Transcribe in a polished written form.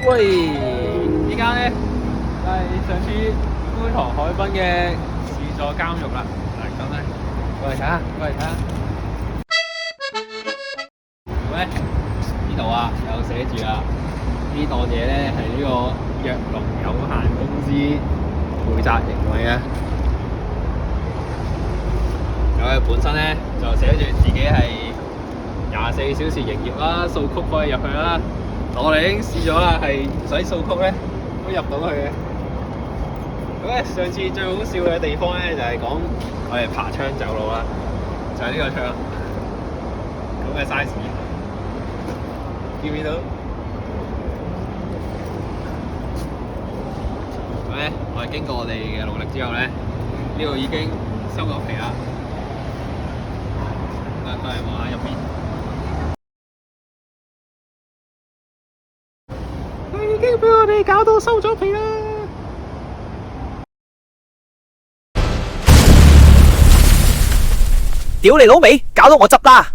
喂，呢間咧就係上次觀塘海濱嘅自助監獄啦。嚟咁咧，過嚟睇下，過嚟睇下。喂，呢度啊有寫住啊，呢檔嘢咧係呢個藥龍有限公司負責營運嘅。佢本身咧就寫住自己係24小時營業啦，掃曲可以入去啦。我哋已經試咗啦，係唔使掃曲咧都入到去嘅。咁咧上次最好笑嘅地方咧就係講我哋爬窗走佬啦，就係呢個窗咁嘅 size， 見唔見到？咁咧我哋經過我哋嘅努力之後咧，呢度已經收咗皮啦。過嚟望下入邊。已經俾我哋搞到收咗皮啦！屌你老味，搞到我執啦！